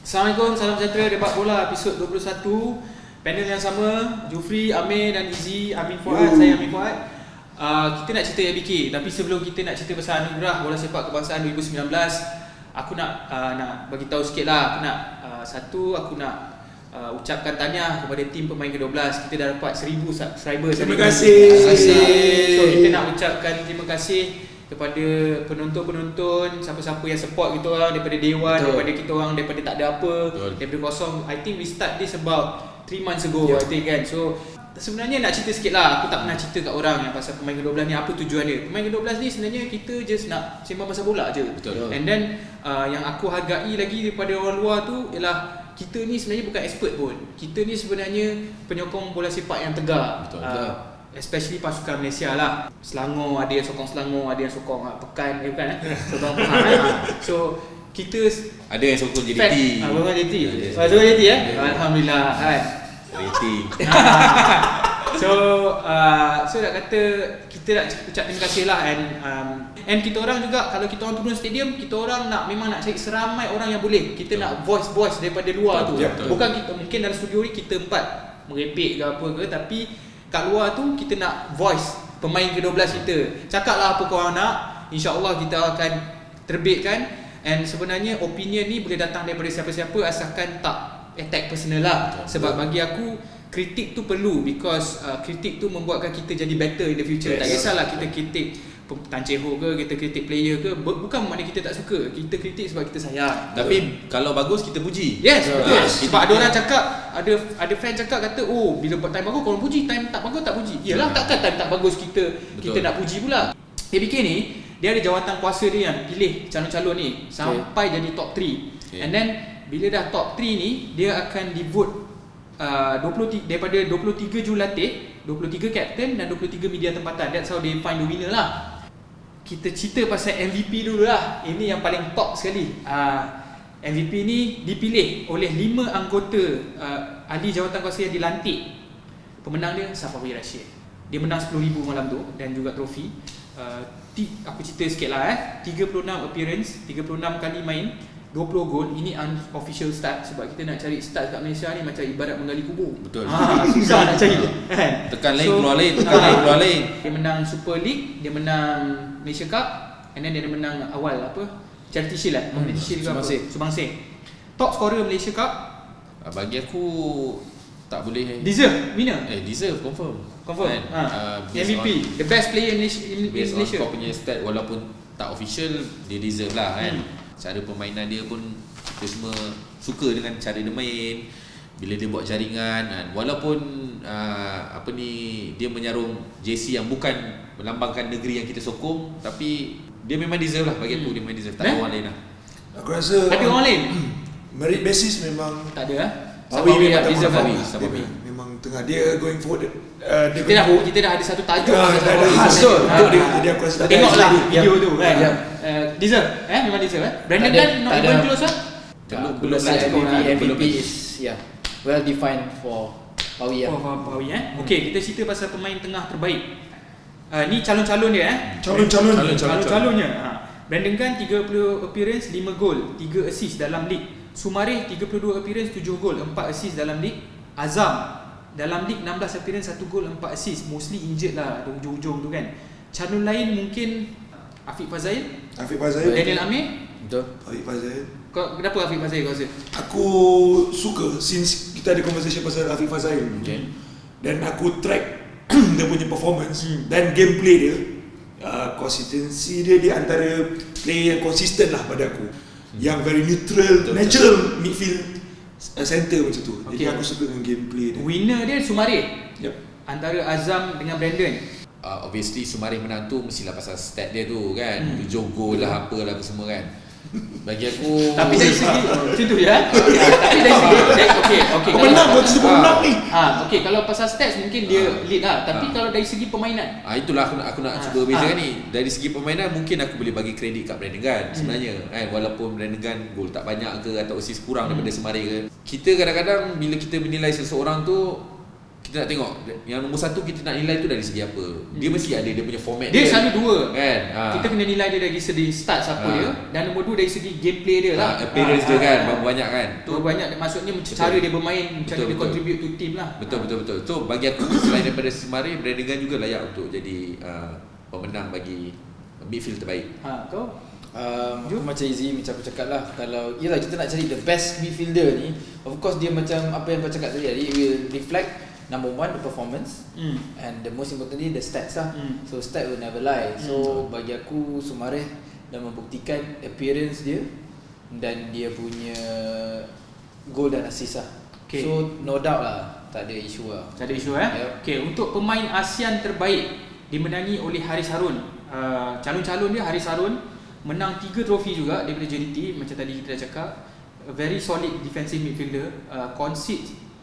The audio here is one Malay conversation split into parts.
Assalamualaikum, salam sejahtera Debat Bola episod 21. Panel yang sama, Jufri, Amir dan Izzy, Amin Fuad, saya Amin Fuad. Kita nak cerita ABK, tapi sebelum kita nak cerita pasal Anugerah Bola Sepak Kebangsaan 2019, aku nak bagi tahu sikit lah. Aku nak ucapkan tahniah kepada tim pemain ke-12. Kita dah dapat 1000 subscribers. Terima kasih. So kita nak ucapkan terima kasih kepada penonton-penonton, siapa-siapa yang support kita orang daripada day one, daripada kita orang daripada tak ada apa, daripada kosong. I think we start this about 3 months ago, I think kan. So sebenarnya nak cerita sikit lah, aku tak pernah cerita kat orang yang pasal pemain ke-12 ni, apa tujuan dia. Pemain ke-12 ni sebenarnya kita just nak sembang pasal bola je. Betul. And then yang aku hargai lagi daripada orang luar tu ialah kita ni sebenarnya bukan expert pun. Kita ni sebenarnya penyokong bola sepak yang tegar. Betul. Especially pasukan Malaysia lah. Selangor, ada yang sokong Selangor, ada yang sokong Pekan, sokong Pekan. So kita ada yang sokong JDT. Sokong JDT. Sokong JDT Alhamdulillah kan. Rating. So nak kata kita nak ucap terima kasih lah. And kita orang juga, kalau kita orang turun stadium, kita orang memang nak cari seramai orang yang boleh. Kita nak voice daripada luar tu. Bukan kita, mungkin dalam studio ni kita empat merepek ke apa ke, tapi kat luar tu kita nak voice pemain ke-12 kita. Cakaplah apa korang nak, InsyaAllah kita akan terbitkan. And sebenarnya opinion ni boleh datang daripada siapa-siapa asalkan tak attack personal lah. Sebab bagi aku kritik tu perlu, because kritik tu membuatkan kita jadi better in the future. Tak kisahlah kita kritik Tan Chee Ho ke, kita kritik player ke, bukan maknanya kita tak suka. Kita kritik sebab kita sayang. Tapi kalau bagus kita puji. Yes, betul. Sebab ada orang cakap, ada fan cakap kata, oh bila buat time bagus korang puji, time tak bagus tak puji. Yalah, takkan time tak bagus kita nak puji pula. ABK ni dia ada jawatan kuasa dia yang pilih calon-calon ni sampai jadi top 3. And then bila dah top 3 ni, dia akan di-vote daripada 23 jurulatih, 23 captain dan 23 media tempatan. That's how they find the winner lah. Kita cerita pasal MVP dulu lah. Ini yang paling top sekali. MVP ni dipilih oleh 5 anggota ahli jawatan kuasa yang dilantik. Pemenang dia Safawi Rashid. Dia menang 10,000 malam tu dan juga trofi. Aku cerita sikit lah 36 appearance, 36 kali main, 20 gol. Ini unofficial start, sebab kita nak cari start kat Malaysia ni macam ibarat menggali kubur. Betul. Susah nak cari. Tekan lain keluar lain, tekan lain keluar lain. Dia menang Super League, dia menang Malaysia Cup, and then dia menang awal Charity Shield lah. Community Shield ke apa? Subangsih. Top scorer Malaysia Cup. Bagi aku tak boleh. Deserve winner. Deserve confirm. MVP, the best player in Based Malaysia. on kau punya stat, walaupun tak official, dia deserve lah kan. Cara permainan dia pun kita semua suka dengan cara dia main. Bila dia buat jaringan kan, walaupun dia menyarung JC yang bukan melambangkan negeri yang kita sokong, tapi dia memang deserve lah bagi aku. Dia memang deserve. Tak ada orang lain lah. Aku rasa ada orang lain. Merit basis memang tak ada Safawi memang deserve Safawi. Memang tengah dia going forward. Kita dah ada satu tajuk ada hasil untuk dia. Jadi aku rasa tengoklah video tu kan. Deserve memang deserve Brandon kan not even close lah. Belum MVP is well defined for Pawi Pawi Okey, kita cerita pasal pemain tengah terbaik. Ni calon-calon dia calon-calonnya. Brandon Gunn 30 appearance, 5 gol, 3 assist dalam league. Sumareh 32 appearance, 7 gol, 4 assist dalam league. Azam dalam league 16 appearance, 1 gol, 4 assist. Mostly injured lah di hujung-hujung tu kan. Calon lain mungkin Afiq Fazail, Daniel Amir. Betul. Afiq Fazail. Kenapa Afiq Fazail kau rasa? Aku suka since kita ada conversation pasal Afiq Fazail. Dan aku track dia punya performance dan gameplay dia. Consistency dia di antara player yang konsisten lah pada aku. Yang very neutral, natural midfield center macam tu. Jadi aku suka dengan gameplay dia. Winner dia Sumareh. Antara Azam dengan Brandon. Obviously Sumareh menang tu mestilah pasal stat dia tu kan. 7 gol lah apalah apa semua kan. Bagi aku tapi dari segi macam tu tapi dari segi okey menang buat sebab menang ni. Okey, kalau pasal stats mungkin dia lead lah, tapi kalau dari segi permainan itulah aku nak cuba bezakan ni. Dari segi permainan mungkin aku boleh bagi kredit kat Brandon Gunn sebenarnya kan, walaupun Brandon Gunn gol tak banyak ke atau assist kurang daripada Sumareh ke. Kita kadang-kadang bila kita menilai seseorang tu, kita nak tengok yang nombor 1 kita nak nilai tu dari segi apa. Dia mesti ada dia punya format Dia selalu dua kan. Kita kena nilai dia dari segi start siapa dia, dan nombor 2 dari segi gameplay dia lah. Appearance dia kan, berapa banyak kan. Berapa banyak, maksudnya cara dia bermain, macam dia contribute to team lah. Betul. So bagi aku selain daripada Semare, Brannigan juga layak untuk jadi pemenang bagi midfield terbaik. Kau? Aku macam Izzy, macam aku cakap lah, kalau yelah kita nak cari the best midfielder ni, of course dia macam apa yang kau cakap tadi, it will reflect number 1 the performance, and the most importantly the stats lah. So stat will never lie. So bagi aku Soumaré dah membuktikan appearance dia dan dia punya goal dan assist lah. So no doubt lah, tak ada isu lah. Tak ada isu Okay, untuk pemain ASEAN terbaik dimenangi oleh Haris Harun. Calon-calon dia Haris Harun menang 3 trofi juga daripada JDT. Macam tadi kita dah cakap, a very solid defensive midfielder.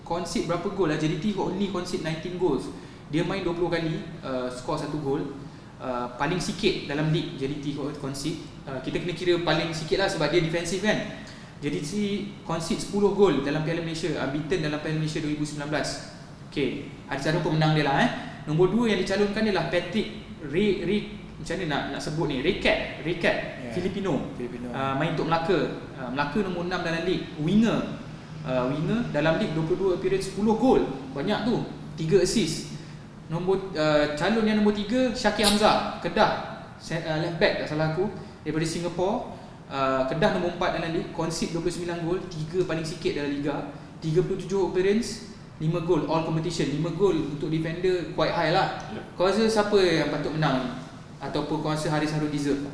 Concede berapa gol lah, JDT only concede 19 goals. Dia main 20 kali, score 1 gol. Paling sikit dalam league JDT concede. Kita kena kira paling sikit lah sebab dia defensif kan. JDT concede 10 gol dalam Piala Malaysia, unbeaten dalam Piala Malaysia 2019. Okay, Haris Harun pemenang dia lah. Nombor 2 yang dicalonkan dia lah Patrick macam mana nak sebut ni, Rekat Filipino. Main untuk Melaka. Melaka nombor 6 dalam league. Winger dalam league 22 appearance, 10 gol. Banyak tu. 3 assist. Calon yang nombor 3 Syakir Hamzah, Kedah, left back tak salah aku, daripada Singapore. Kedah nombor 4 dalam league, concede 29 gol, 3 paling sikit dalam liga. 37 appearance, 5 gol all competition. 5 gol untuk defender quite high lah. Kau rasa siapa yang patut menang ni? Ataupun kau rasa Haris Harun deserve?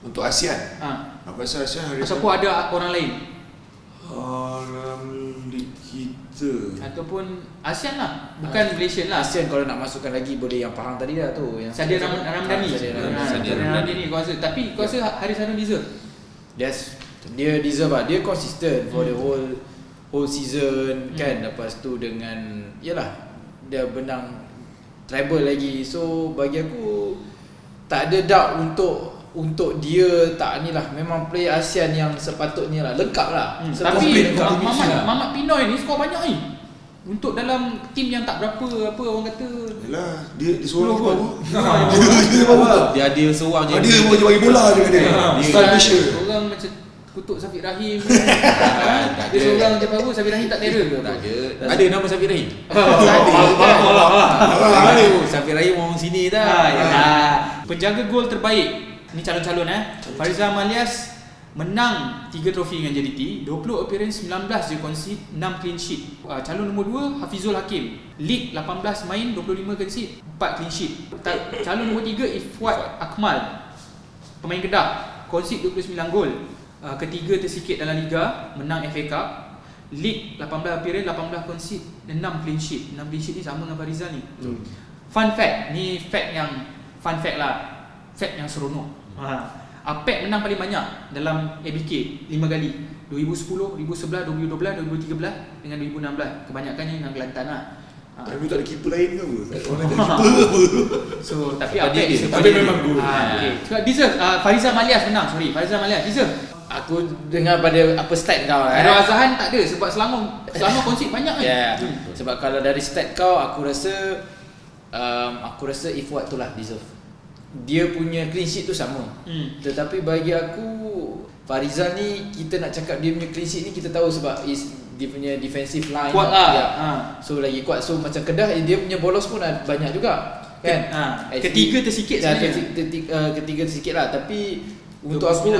Untuk ASEAN? Aku rasa ASEAN Haris Harun. Ataupun ada orang lain? Dalam league kita Ataupun ASEAN lah, bukan Malaysian lah. ASEAN kalau nak masukkan lagi boleh yang Pahang tadi lah tu, yang Sadia Ramdhani. Sadia Ramdhani ni kau rasa. Tapi kau rasa Haris Harun deserve? Yes, dia deserve lah. Dia consistent for the whole season kan. Lepas tu dengan yalah, dia benang treble lagi. So bagi aku tak ada doubt untuk dia tak ni lah. Memang player ASEAN yang sepatutnya lah, lengkap lah. Tapi Mamat Pinoy ni skor banyak ni. Untuk dalam tim yang tak berapa apa orang kata. Yalah, dia seorang gol. Dia ada seorang je. Dia pun bagi bola je kat dia. Style Malaysia. Orang macam kutuk Syafiq Rahim. Dia seorang je apa, Syafiq Rahim tak terror ke? Tak ada. Ada nama Syafiq Rahim. Syafiq Rahim orang sini dah. Penjaga gol terbaik. Ni calon-calon Farizal Malias menang 3 trofi dengan JDT, 20 appearance, 19 je concede, 6 clean sheet. Calon nombor 2 Hafizul Hakim, league 18 main, 25 concede, 4 clean sheet. Calon nombor 3 Ifwat Akmal, pemain Kedah, concede 29 gol. Ketiga tersikit dalam liga, menang FA Cup, league 18 appearance, 18 concede, 6 clean sheet. 6 clean sheet ni sama dengan Farizal ni. Fun fact, ni fact yang seronok. Apek menang paling banyak dalam ABK 5 kali, 2010, 2011, 2012, 2013 dengan 2016. Kebanyakannya dengan Kelantan lah. Tapi tak ada keeper lain ke apa? Tak ada orang ada keeper apa? So tapi Apa Apek dia? Tapi memang good. Deserve. Farizal Malias menang, Farizal Malias deserve. Aku dengar pada apa stat kau Aaron Azahan tak ada sebab Selangor concede banyak kan. Sebab kalau dari stat kau aku rasa Ifwat tu lah deserve. Dia punya clean sheet tu sama. Tetapi bagi aku Farizal ni, kita nak cakap dia punya clean sheet ni, kita tahu sebab dia punya defensive line kuat lah. So lagi kuat. So macam Kedah dia punya bolos pun banyak juga kan. Ketiga tersikit sebenarnya. Ketiga tersikit lah. Tapi untuk aku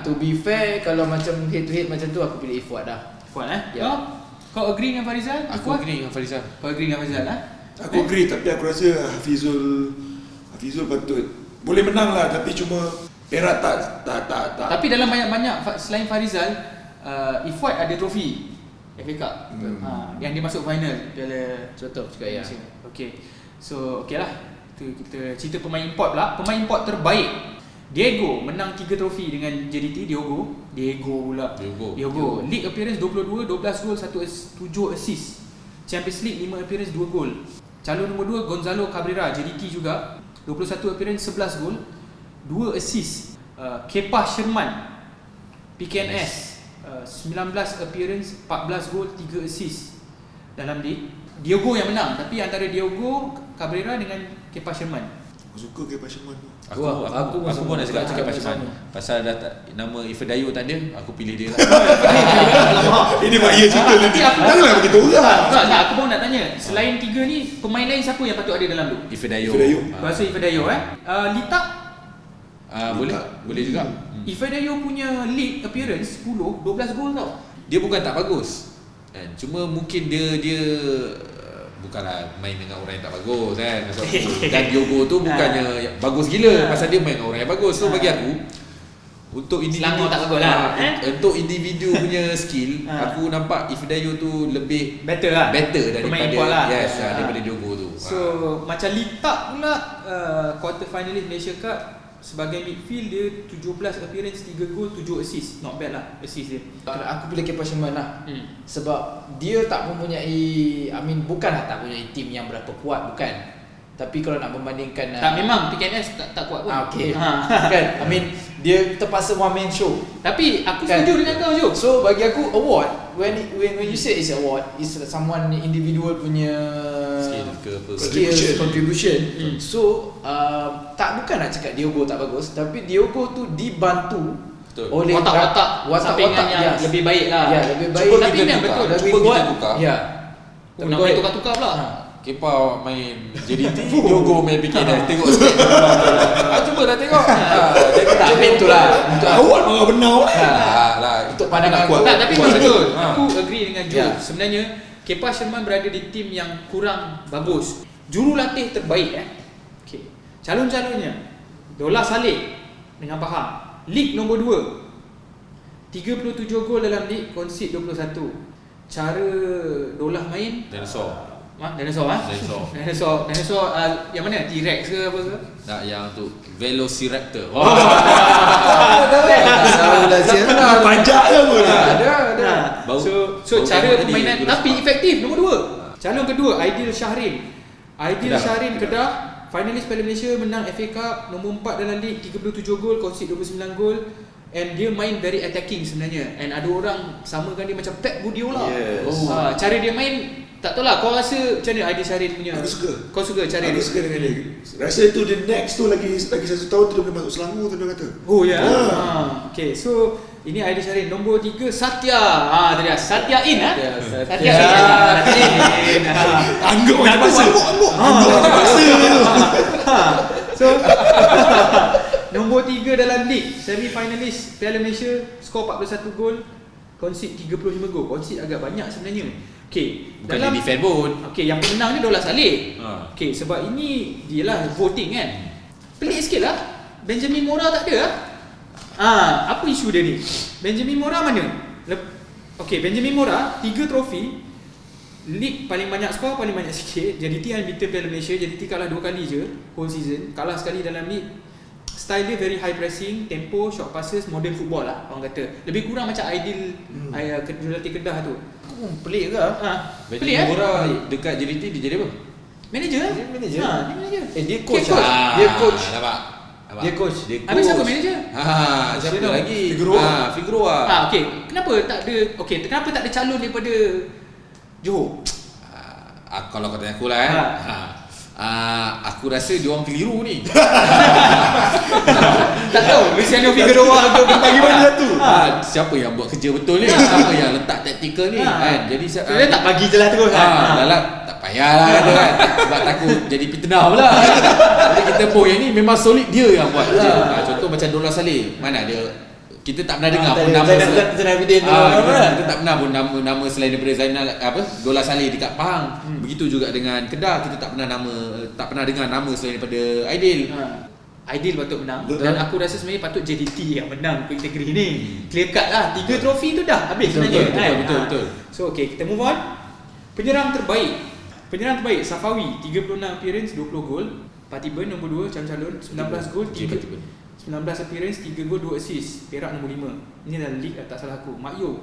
to be fair, kalau macam head to head macam tu, aku pilih Ifwat dah. Ifwat Kau agree dengan Farizal? Aku agree dengan Farizal. Kau agree dengan Farizal Aku agree, tapi aku rasa Hafizul patut boleh menang lah, tapi cuma Perak tak. Tapi dalam banyak-banyak selain Farizal, Ifwat ada trofi FA Cup yang dia masuk final Piala. Betul juga ya. Okay, so okay lah, kita cerita pemain import pula. Pemain import terbaik Diego menang 3 trofi dengan JDT. Diego League appearance 22, 12 gol, 7 assist. Champions League 5 appearance, 2 gol. Calon nombor 2 Gonzalo Cabrera, JDT juga, 21 appearance, 11 gol, 2 assist. Kepa Sherman, PKNS, 19 appearance, 14 gol, 3 assist dalam league. Diogo yang menang, tapi antara Diogo Cabrera dengan Kepa Sherman. Aku suka ke Pashaman tu. Aku pun nak cakap Pashaman. Pasal dah nama Ifedayo tak ada, aku pilih dia lah. Ini mak ia cerita nanti. Janganlah begitu orang. Tak, aku pun nak tanya. Selain 3 ni, pemain lain siapa yang patut ada dalam tu? Ifedayo. Bahasa Ifedayo Litak Boleh juga. Ifedayo punya league appearance 10, 12 gol tau. Dia bukan tak bagus. Kan? Cuma mungkin dia bukanlah main dengan orang yang tak bagus kan. Dan Diogo tu bukannya bagus gila pasal dia main dengan orang yang bagus. So bagi aku untuk individu Selangor tak bagus lah. Untuk individu punya skill, aku nampak Ifedayo tu lebih better daripada pemain import lah. daripada Diogo tu. So macam Litak pula quarter finalist Malaysia Cup sebagai midfield dia 17 appearance, 3 gol, 7 assist. Not bad lah assist dia. Aku pilih Kepa Sherman lah. Sebab dia tak mempunyai, bukanlah tak mempunyai tim yang berapa kuat, bukan. Tapi kalau nak membandingkan Tak, memang PKNS tak kuat pun. okay. Kan, dia terpaksa one man show. Tapi aku Kan? setuju dengan kau Jo. So bagi aku award, when you say it's award, is someone individual punya Skill ke apa. contribution. So bukan nak cakap Diogo tak bagus, tapi Diogo tu dibantu Betul. oleh Watak-watak sampingan yang lebih baik lah. Ya, lebih baik. Cuba Tapi kita memang tukar. betul. Lebih Cuba kuat. kita tukar. Ya. Nak main tukar-tukar pula. Kepa main JDT, Diogo main PKNS. Tengok sikit. Cuba dah tengok. Jadi Tak tu lah. Awak marah benar lah. Untuk pandangan aku. Tak, tapi memang betul. Ha. Aku agree dengan Jo. Ya. Sebenarnya Kepa Sherman berada di tim yang kurang bagus. Jurulatih terbaik Okay. Calon-calonnya Dola Saleh dengan Pahang. League nombor 2. 37 gol dalam league, concede 21. Cara Dolah main Dinosaur. Dinosaur Dinosaur yang mana? T-Rex ke apa ke? Tak, yang tu Velociraptor. Pajak ke apa? Ada. So cara permainan tapi efektif nombor 2. Calon kedua Aidil Syahrin. Aidil Syahrin Kedah, finalis Piala Malaysia, menang FA Cup, nombor 4 dalam league, 37 gol, concede 29 gol. And dia main very attacking sebenarnya. And ada orang samakan dia macam Pep Guardiola. Yes. Cara dia main tak tahu lah, kau rasa macam mana Aidil Syahrin punya? Aku suka. Kau suka cara Aku dia? suka dengan dia. Rasa tu dia next tu lagi 1 tahun tu dia boleh masuk Selangor tu dia kata. Oh ya. Okay, so ini Aidil Syahrin. Nombor 3 Satya. Tu dia. Satya in Satya in. Anggap macam pasal. Anggap macam pasal tu. So nombor 3 dalam league, semi finalis Piala Malaysia, skor 41 gol, concede 35 gol. Concede agak banyak sebenarnya. Okay, Bukan dia defend pun. Okay, yang pemenang ni Dola Saleh. Okay. Okay, sebab ini dia lah voting kan. Pelik sikit lah, Benjamin Mora tak ada lah. Apa isu dia ni? Benjamin Mora mana? Okay, Benjamin Mora 3 trofi, league paling banyak skor, paling banyak sikit. JDT unbeaten Piala Malaysia. JDT kalah 2 kali je whole season. Kalah sekali dalam league. Style dia very high pressing, tempo, short passes, modern football lah orang kata. Lebih kurang macam Aidil Jurulatih Kedah tu. Pelik ke? Pelik Benjamin Mora dekat JDT dia jadi apa? Manager lah. Dia manager. Dia manager. Dia coach Okay, lah. Dia coach. Nampak? Dia coach. Habis siapa manager? Siapa Siapa? lagi? Figueroa. Figueroa. Okay. Kenapa tak ada calon daripada Johor? Kalau kau tanya aku lah aku rasa dia orang keliru ni. Tak tahu Luciano Figueroa ke Bagi mana tu? Siapa yang buat kerja betul ni? Siapa yang letak taktikal ni? Kan? Jadi dia tak bagi je lah terus Dalam tak payahlah kata kan. Sebab takut jadi fitnah pula. Jadi kita pun yang ni memang solid dia yang buat kerja. Contoh macam Dola Saleh. Mana dia? Kita tak pernah dengar pun nama Zainal Abidin tu. kita tak pernah pun nama selain daripada Zainal Dola Saleh dekat Pahang. Begitu juga dengan Kedah, kita tak pernah dengar nama selain daripada Aidil. Aidil patut menang. Dan aku rasa sebenarnya patut JDT yang menang kategori ni. Clear cut lah. 3 trofi tu dah habis sebenarnya. Betul. So okay, kita move on. Penyerang terbaik Safawi 36 appearance, 20 gol. Patiban nombor 2 calon 19 gol, 19 appearance, 3 gol, 2 assist. Perak nombor 5. Ini adalah league tak salah aku. Makyo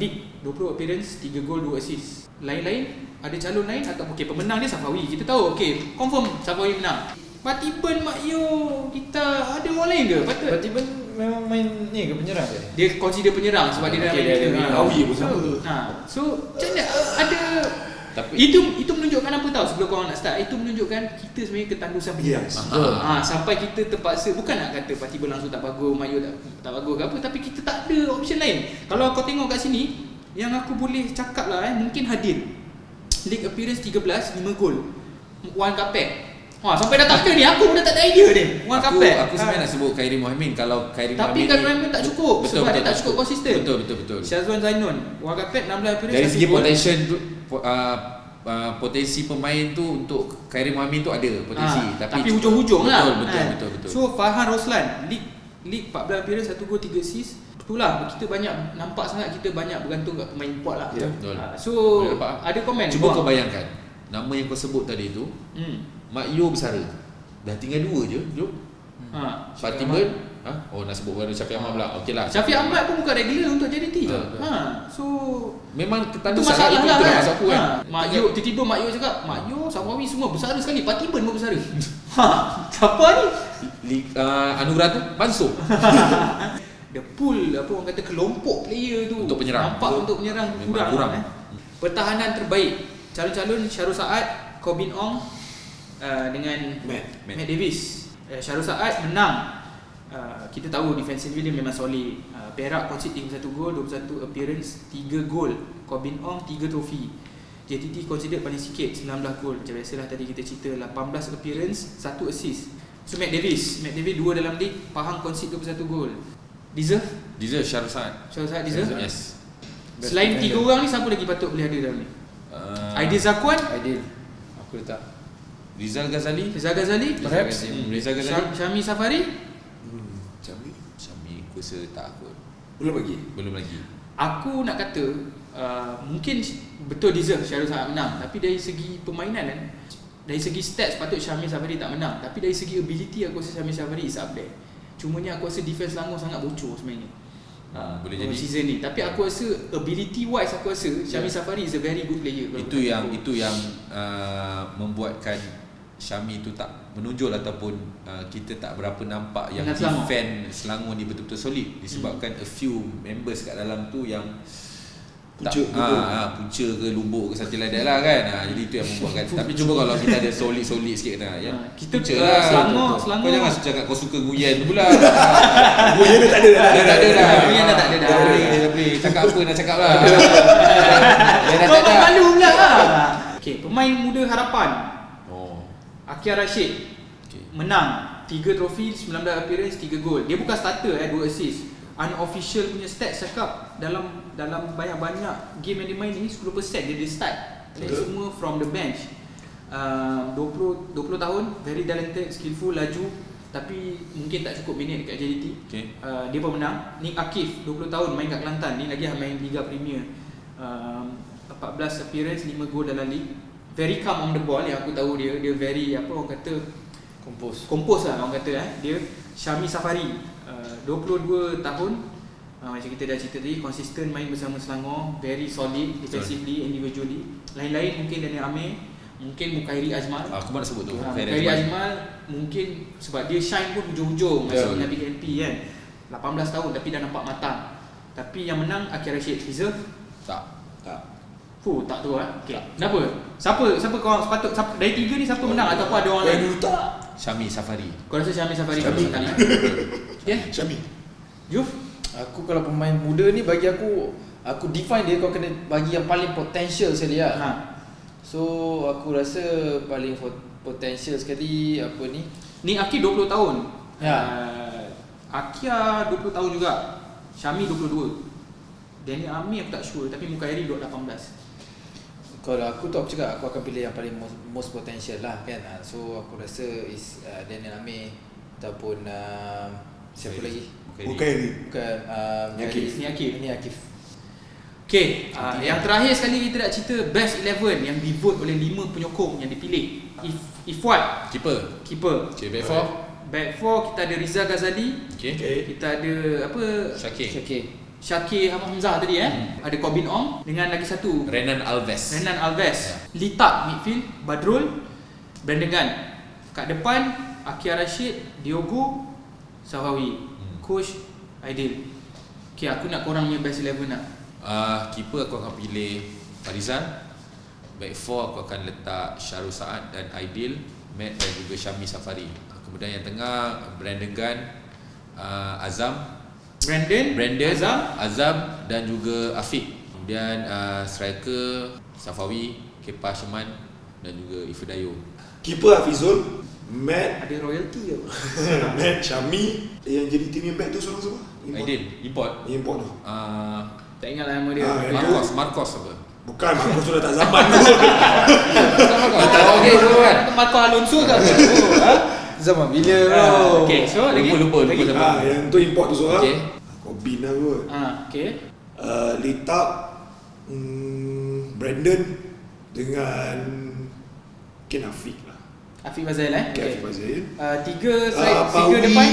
league 20 appearance, 3 gol, 2 assist. Lain-lain ada calon lain atau okey pemenang dia Safawi. Kita tahu okey, confirm Safawi menang. Patiban Makyo, kita ada orang lain ke? Patut. Patiban memang main ni ke penyerang ke? Dia consider penyerang sebab dia dah Okay, dia main. main Awi pun sama. So macam mana ada Tapi Itu menunjukkan apa tahu sebelum korang nak start. Itu menunjukkan kita sebenarnya ketandusan penyerang. Yes. Sampai kita terpaksa, bukan nak kata tiba-tiba langsung tak bagus, Mayu tak bagus ke apa, tapi kita tak ada option lain. Kalau kau tengok kat sini, yang aku boleh cakap lah mungkin Hadin. League appearance 13, 5 gol. One carpet. Sampai dah tak ada ni, aku dah tak ada idea ni. One carpet. Aku sebenarnya nak sebut Khairi Mohamed. Kalau Khairi Tapi Mohamed Khairi Mohamed tak cukup sebab dia tak cukup konsisten. Betul. Syazwan Zainun, One carpet 16 appearance. Dari segi 1 gol. potensi pemain tu untuk Khairi Mohamed tu ada potensi, tapi hujung-hujung lah. Betul. So Farhan Roslan, League 14 appearance, 1 gol 3 assist. Itulah kita banyak nampak sangat kita banyak bergantung kat pemain import lah. Betul. So Boleh nampak. ada komen. Cuba kau bayangkan nama yang kau sebut tadi tu, Mak Yo bersara. Dah tinggal 2 je, Jom. Fatimah. Nak sebut baru Syafiq Ahmad pula. Okeylah. Syafiq Ahmad pun bukan regular untuk JDT. So memang itu ketandusan masalah itu lah dah kan. masuk aku kan. Mak Yo tiba-tiba Mak Yo cakap, Mak Yo, Safawi semua bersara sekali, Patiban pun bersara. Siapa ni? Anugerah tu Mansur. The pool apa orang kata kelompok player tu Untuk penyerang. nampak untuk penyerang kurang. Pertahanan terbaik calon-calon Syarul Saad, Corbin Ong dengan Matt Davis. Syarul Saad menang. Kita tahu defensively dia memang solid. Perak concede 1 gol, 21 appearance, 3 gol. Corbin Ong 3 trofi. JTT considered paling sikit 19 gol. Macam biasalah tadi kita cerita 18 appearance, 1 assist. So Matt Davis 2 dalam league, Pahang concede 21 gol. Deserve Syarul Saad. Syarul Saad deserve. Yes. Selain 3 orang ni siapa lagi patut boleh ada dalam ni? Aidil Zakwan, Aku letak Rizal Ghazali. Rizal Ghazali, Perhaps. Rizal Ghazali. Syami Safari. Syami aku rasa tak kot. Belum lagi. Aku nak kata mungkin betul deserve Syarul Saad menang, tapi dari segi permainan kan, dari segi stats patut Syami Safari tak menang, tapi dari segi ability aku rasa Syami Safari is up there. Cumanya aku rasa defense Selangor sangat bocor sebenarnya. Boleh jadi season ni. Tapi aku rasa ability wise aku rasa Syami Safari is a very good player. Itu yang membuatkan Syami tu tak menonjol ataupun kita tak berapa nampak yang Dengan defend Selangor ni betul-betul solid disebabkan a few members kat dalam tu yang punca ke lumbuk ke something like that lah kan. Jadi itu yang membuatkan. Tapi cuba kalau kita ada solid sikit ya. Kita punca lah. Selangor Kau jangan cakap kau suka Nguyen tu pula. Nguyen dah tak ada dah. Nguyen dah tak ada dah. Tapi cakap apa nak cakap lah. Kau tak malu pula lah. Okay, pemain muda harapan Akia Rashid menang 3 trofi, 19 appearance, 3 gol. Dia bukan starter 2 assist. Unofficial punya stats cakap dalam banyak-banyak game yang dia main ni 10% dia start. Semua from the bench. 20 tahun, very talented, skillful, laju, tapi mungkin tak cukup minit dekat JDT. Dia pun menang. Nick Akif 20 tahun main kat Kelantan, ni lagi main Liga Premier. 14 appearance, 5 gol dalam league. Very calm on the ball yang aku tahu dia very orang kata kompos lah orang kata dia. Syami Safari 22 tahun, macam kita dah cerita tadi, konsisten main bersama Selangor, very solid defensively, individually. Lain-lain mungkin Daniel Amir, mungkin Mukairi Azmal. Aku nak sebut tu. Mukairi Azmal mungkin sebab dia shine pun hujung-hujung masa dengan Big NP kan. 18 tahun tapi dah nampak matang. Tapi yang menang Akia Rashid. Deserve? Tak. Tak tahu Okay. Kenapa? Siapa kau sepatut dari 3 ni siapa menang ataupun ada orang lain? Syami Safari. Kau rasa Syami Safari menang? Syami. Juf? Aku kalau pemain muda ni bagi aku define dia, kau kena bagi yang paling potential sekali lah. So aku rasa paling potential sekali apa ni? Ni Aki 20 tahun. Akia 20 tahun juga. Syami 22. Daniel Amir aku tak sure, tapi Mukairi 18. Kalau aku tu aku cakap aku akan pilih yang paling most potential lah kan. So aku rasa is Daniel Amir ataupun siapa lagi? Mukairi. Bukan Ni Akif. Okay, yang terakhir sekali kita nak cerita best 11 yang di vote oleh 5 penyokong yang dipilih. Ifwat keeper. Back 4 kita ada Rizal Ghazali. Kita ada apa? Syakir Hamzah tadi Ada Corbin Ong dengan lagi satu Renan Alves. Litak midfield, Badrul, Brandon Gan. Kat depan Akia Rashid, Diogo, Sahawi. Coach Aidil. Okay, aku nak korang punya best 11 nak. Keeper aku akan pilih Farizal. Back 4 aku akan letak Syarul Saad dan Aidil, Matt dan juga Syami Safari. Kemudian yang tengah Brandon Gunn, Brandon Azam dan juga Afiq. Kemudian striker Safawi, Kepa Sheman dan juga Ifedayo. Keeper Hafizul, Matt, Ada royalty ke? Matt, Syami. Yang jadi team impact tu seorang siapa? Aidil import. Import tu. Tak ingat lah nama dia. Marcos apa? Bukan, Marcos sudah tak zaman tu. Okey, so kan. Marco Alonso ke apa? Zaman bila bro? Okay, so lagi. Lupa lagi. zaman. Yang tu import tu seorang. Okey. Kau bin lah kot. Okay. Letak Brandon dengan Ken Afiq lah. Afiq Fazal Ken Afiq Fazil. Tiga depan.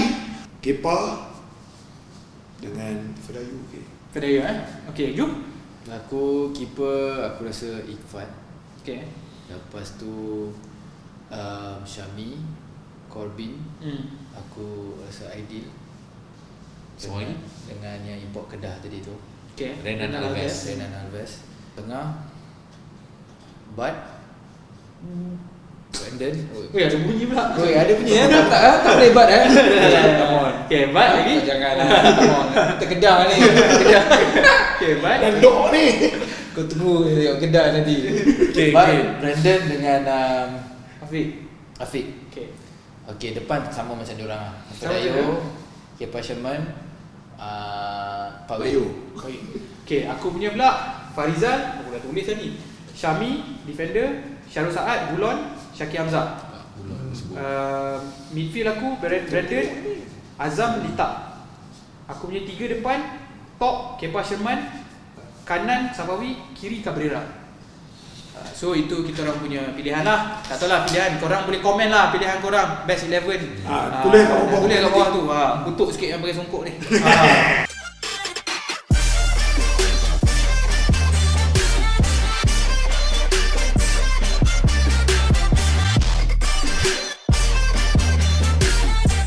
Kepa dengan Fedayu. Fedayo Okay, jom. Aku keeper, aku rasa Iqfat. Okay. Lepas tu Syami, Corbin. Aku rasa Aidil. Semua lagi? Dengan yang import Kedah tadi tu. Okay. Renan Alves. Tengah Bud, Brandon. Weh, ada bunyi pula. Oi, ada punya tak boleh Bud Come on. Okay, Bud lagi. Jangan come on. Kita Kedah ni. Okay, Bud. Dan dok ni. Kau tunggu tengok Kedah nanti. Okay, Bud, okay. Brandon dengan Afiq. Afiq. Okay, depan sama macam diorang lah. Sama Fedayo, Kepa Sheman, Pak Wayu. Okay, aku punya pula Farizal, aku dah tulis dah ni. Syami, defender. Syarul Saad, Bulon, Syakir Hamzah. Midfield aku Brandon, Azam, Lita. Aku punya 3 depan, top Kepa Sherman, kanan Safawi, kiri Cabrera. So itu kita orang punya pilihan lah. Tak tahu lah pilihan, korang boleh komen lah pilihan korang best 11. Tulis kat bawah. Tulis kat bawah tu. Kutuk sikit yang pakai songkok ni.